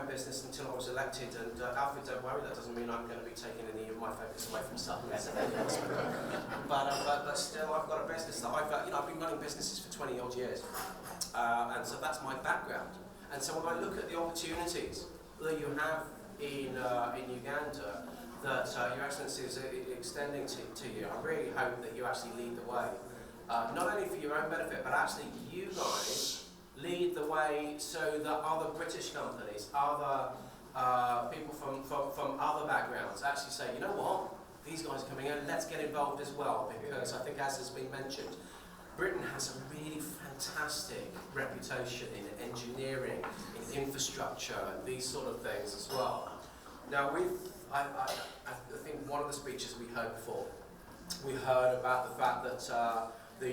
business until I was elected, and Alfred, don't worry, that doesn't mean I'm going to be taking any of my focus away from supplements and but still I've got a business that I've been running businesses for 20 odd years, and so that's my background. And so when I look at the opportunities that you have in Uganda that Your Excellency is extending to you, I really hope that you actually lead the way, not only for your own benefit, but actually you guys lead the way so that other British companies, other people from other backgrounds actually say, you know what, these guys are coming in, let's get involved as well, because I think, as has been mentioned, Britain has a really fantastic reputation in engineering, in infrastructure, and these sort of things as well. Now, I think one of the speeches we heard before, we heard about the fact that that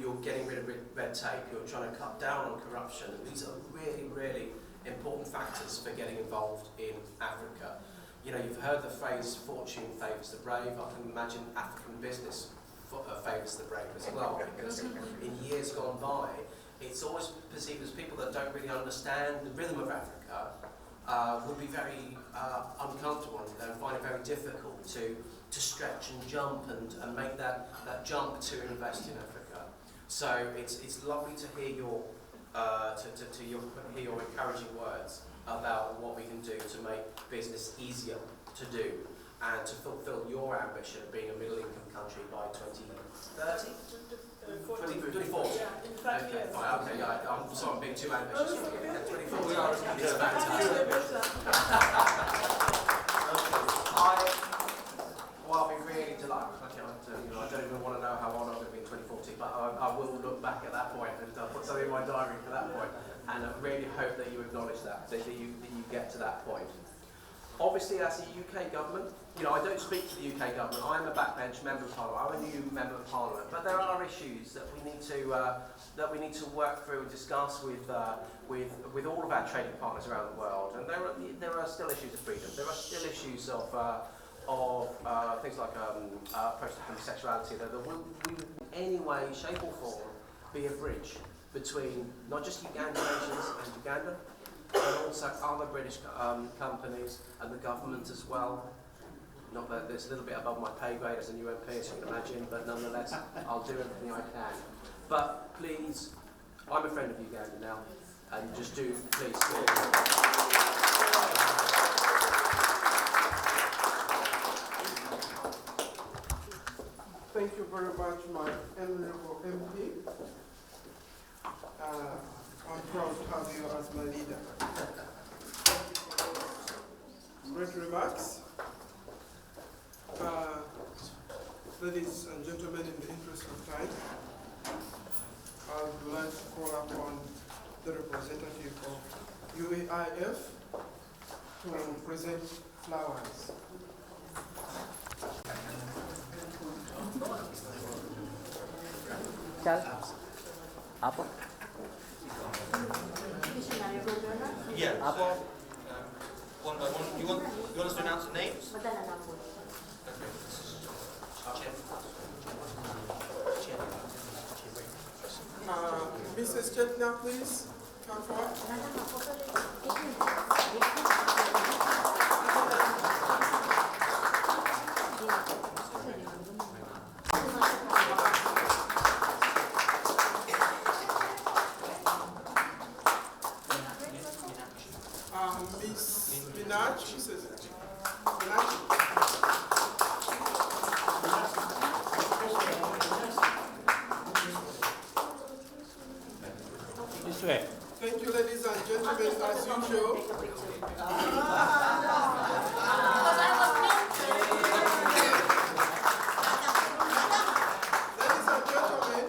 you're getting rid of red tape, you're trying to cut down on corruption, and these are really, really important factors for getting involved in Africa. You know, you've heard the phrase, fortune favours the brave. I can imagine African business favours the brave as well, because in years gone by, it's always perceived as people that don't really understand the rhythm of Africa would be very uncomfortable and find it very difficult to stretch and jump and make that jump to invest in Africa. So it's lovely to hear your hear your encouraging words about what we can do to make business easier to do and to fulfil your ambition of being a middle-income country by 2030? 2040. Yeah, in fact, okay, yes. fine. Okay, yeah, I'm sorry, I'm being too ambitious. 2040. We are. It's fantastic. I'll be really delighted. I don't even want to know how old I'm going to be in 2040, but I will look back at that point and put something in my diary for that point. And I really hope that you acknowledge that you get to that point. Obviously, as a UK government, I don't speak to the UK government. I'm a backbench member of Parliament. I'm a new member of Parliament, but there are issues that we need to work through and discuss with all of our trading partners around the world. And there are still issues of freedom. There are still issues of things like approach to homosexuality that will in any way, shape or form be a bridge between not just Ugandan nations and Uganda, but also other British companies and the government as well. Not that it's a little bit above my pay grade as a new MP, as you can imagine, but nonetheless, I'll do everything I can. But please, I'm a friend of Uganda now, and just do, please. Thank you very much, my honourable MP. I'm proud to have you as my leader. Great remarks. Ladies and gentlemen, in the interest of time, I would like to call upon the representative of Uaif to present flowers. Apple? Yeah. So, one by one. You want us to announce the names? Mrs. Chetna, please come forward. Miss Minaj, Mrs. Minaj. This way. Thank you, ladies and gentlemen, as usual. Ladies and gentlemen,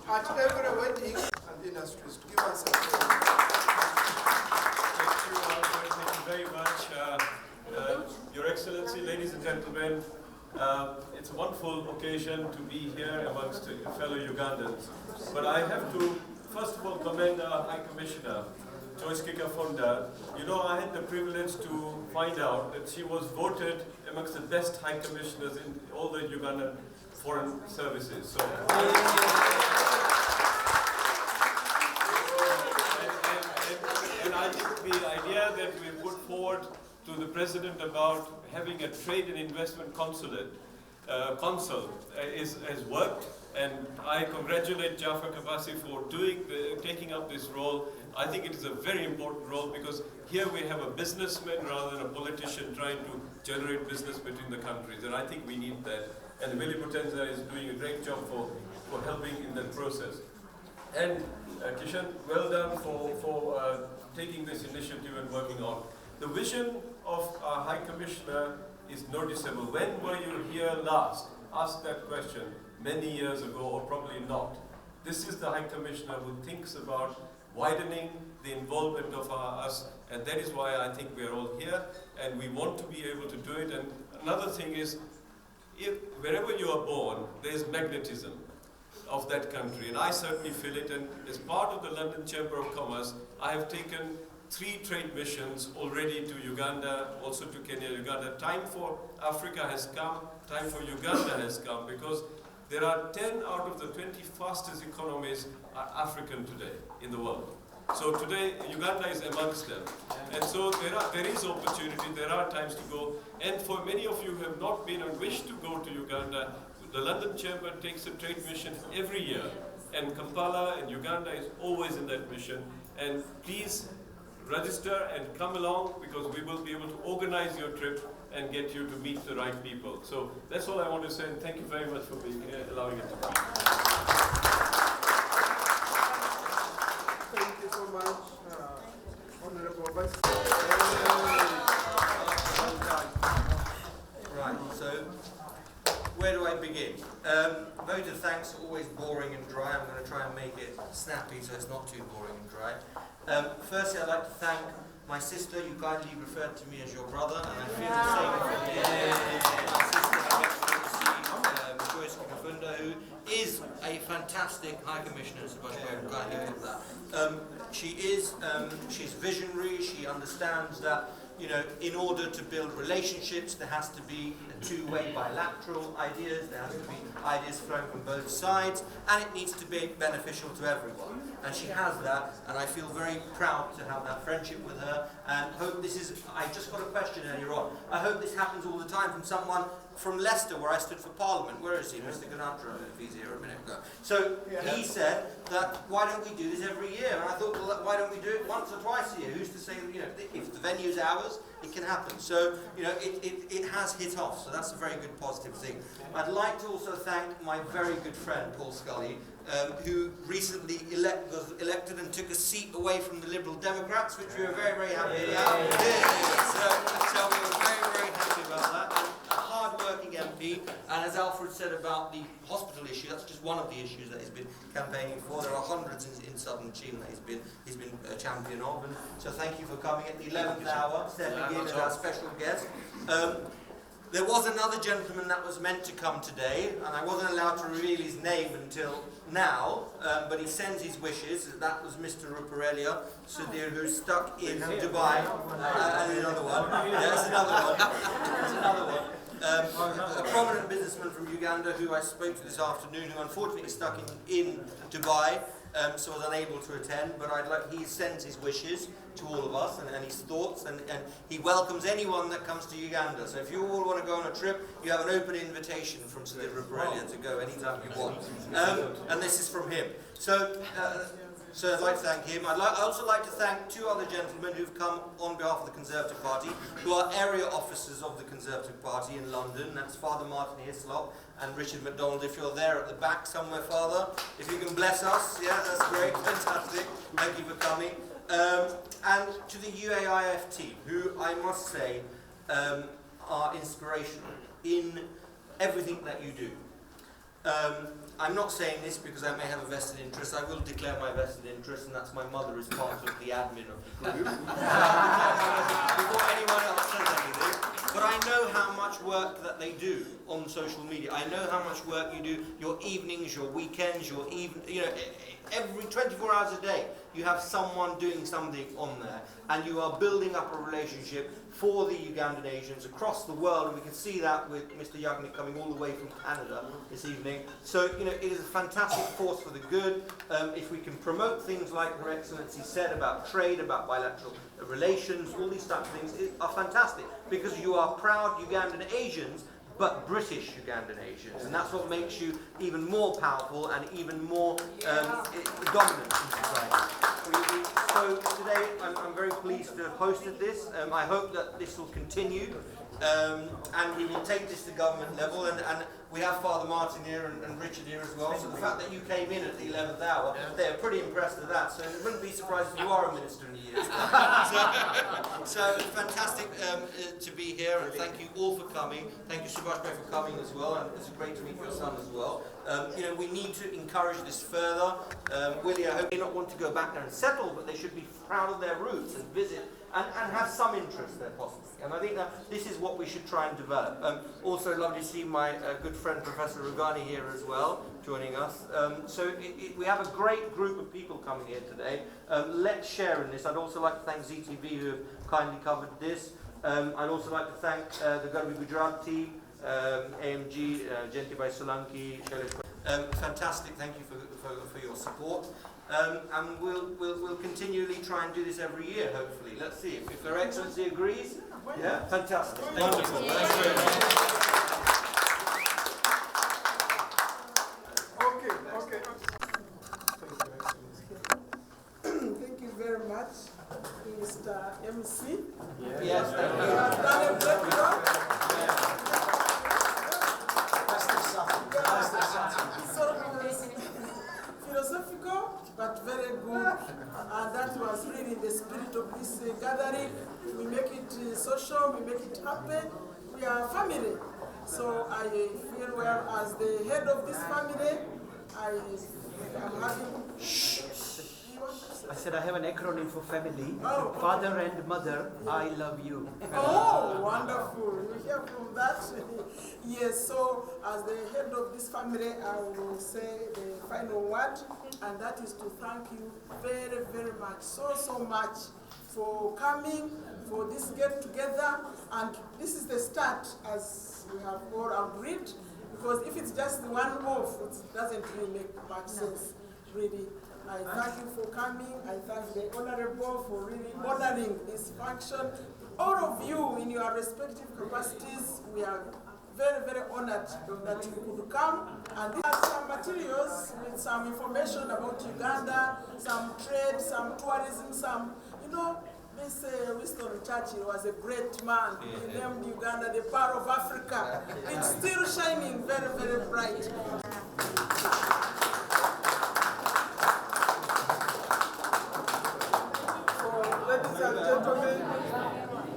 at every wedding and industries, give us a applause. Thank you very much, Your Excellency, ladies and gentlemen. It's a wonderful occasion to be here amongst fellow Ugandans. But I have to, first of all, commend our High Commissioner, Joyce Kikafonda. I had the privilege to find out that she was voted amongst the best High Commissioners in all the Ugandan foreign services. So, and I the idea that we put forward to the President about having a trade and investment consul has worked, and I congratulate Jafar Kabasi for taking up this role. I think it is a very important role because here we have a businessman rather than a politician trying to generate business between the countries, and I think we need that. And Willie Potenza is doing a great job for helping in that process. And Kishan, well done for taking this initiative and working on. The vision of our High Commissioner is noticeable. When were you here last? Ask that question many years ago, or probably not. This is the High Commissioner who thinks about widening the involvement of us, and that is why I think we are all here, and we want to be able to do it. And another thing is, wherever you are born, there is magnetism of that country, and I certainly feel it. And as part of the London Chamber of Commerce, I have taken 3 trade missions already to Uganda, also to Kenya, Uganda. Time for Africa has come, time for Uganda has come, because there are 10 out of the 20 fastest economies are African today in the world. So today, Uganda is amongst them. And so there is opportunity, there are times to go. And for many of you who have not been and wish to go to Uganda, the London Chamber takes a trade mission every year. And Kampala and Uganda is always in that mission. And please register and come along, because we will be able to organize your trip and get you to meet the right people. So that's all I want to say, and thank you very much for being here, allowing it to be. Thank you so much, Honorable Vice Right, so where do I begin? Vote of thanks are always boring and dry. I'm going to try and make it snappy so it's not too boring and dry. Firstly, I'd like to thank my sister. You kindly referred to me as your brother, and I feel the same. My sister, Joyce Kimafunda, who is a fantastic High Commissioner. She's visionary. She understands that, you know, in order to build relationships, there has to be a two-way bilateral ideas, there has to be ideas flowing from both sides, and it needs to be beneficial to everyone. And she has that, and I feel very proud to have that friendship with her, and hope this is, I just got a question earlier on, I hope this happens all the time from someone from Leicester, where I stood for Parliament. Where is he? Mr. Ganatra, if he's here a minute ago. So he said that, why don't we do this every year? And I thought, well, why don't we do it once or twice a year? Who's to say, you know, if the venue's ours, it can happen. So, you know, it has hit off, so that's a very good positive thing. I'd like to also thank my very good friend, Paul Scully, who recently was elected and took a seat away from the Liberal Democrats, which we were very, very happy about. So we were very, very happy about that. Hard-working MP, and as Alfred said about the hospital issue, that's just one of the issues that he's been campaigning for. There are hundreds in southern Chile that he's been a champion of, and so thank you for coming at the 11th hour, stepping in as our special guest. There was another gentleman that was meant to come today, and I wasn't allowed to reveal his name until now, but he sends his wishes. That was Mr. Ruparelia Sudhir, who's stuck in Dubai. And another one. There's another one. There's another one. A prominent businessman from Uganda who I spoke to this afternoon, who unfortunately is stuck in Dubai, so was unable to attend, but he sends his wishes to all of us and his thoughts, and he welcomes anyone that comes to Uganda. So if you all want to go on a trip, you have an open invitation from Sudhir Ruparelia to go anytime you want. And this is from him. So I'd like to thank him. I'd also like to thank 2 other gentlemen who've come on behalf of the Conservative Party, who are area officers of the Conservative Party in London. That's Father Martin Hislop and Richard MacDonald. If you're there at the back somewhere, Father, if you can bless us, yeah, that's great, fantastic. Thank you for coming. And to the UAIF team, who I must say are inspirational in everything that you do. I'm not saying this because I may have a vested interest. I will declare my vested interest, and that's my mother as part of the admin of the group. Before anyone else says anything. But I know how much work that they do on social media. I know how much work you do, your evenings, your weekends, every 24 hours a day. you have someone doing something on there, and you are building up a relationship for the Ugandan Asians across the world, and we can see that with Mr. Yagnik coming all the way from Canada this evening. So, it is a fantastic force for the good. If we can promote things like Her Excellency said about trade, about bilateral relations, all these types of things are fantastic, because you are proud Ugandan Asians, but British Ugandan Asians, and that's what makes you even more powerful and even more dominant in society. So today I'm very pleased to have hosted this. I hope that this will continue, and we will take this to government level, and we have Father Martin here and Richard here as well, so the fact that you came in at the 11th hour, they're pretty impressed with that, so it wouldn't be surprised if you are a minister in a year's time. So it's fantastic to be here, and thank you all for coming. Thank you Subhash Bhai for coming as well, and it's great to meet your son as well. We need to encourage this further. Willie, I hope they not want to go back there and settle, but they should be proud of their roots and visit and have some interest there possibly. And I think that this is what we should try and develop. Also lovely to see my good friend Professor Rugani here as well, joining us. So we have a great group of people coming here today. Let's share in this. I'd also like to thank ZTV who have kindly covered this. I'd also like to thank the Garbi Gujarat team, AMG, Jentibai Solanki, Shailesh. Fantastic, thank you for your support. And we'll continually try and do this every year, hopefully. Let's see if Her Excellency agrees. Yeah, fantastic. Wonderful. Thanks very much. Okay. Thank you very much, Mr. MC. Yes, thank you. You have done a great job. Philosophical, but very good, and that was really the spirit of this gathering. We make it social, we make it happen. We are family. So I feel well as the head of this family. I am having. I said I have an acronym for family. Oh. Father and mother, I love you. Oh, wonderful. You hear from that? Yes, so as the head of this family, I will say the final word, and that is to thank you very, very much, so much for coming, for this get together, and this is the start, as we have all agreed, because if it's just the one off, it doesn't really make much sense, really. I thank you for coming. I thank the Honorable for really honoring this function. All of you in your respective capacities, we are very, very honored that you could come. And these are some materials with some information about Uganda, some trade, some tourism, some, this Winston Churchill was a great man. He named Uganda the Pearl of Africa. It's still shining very, very bright.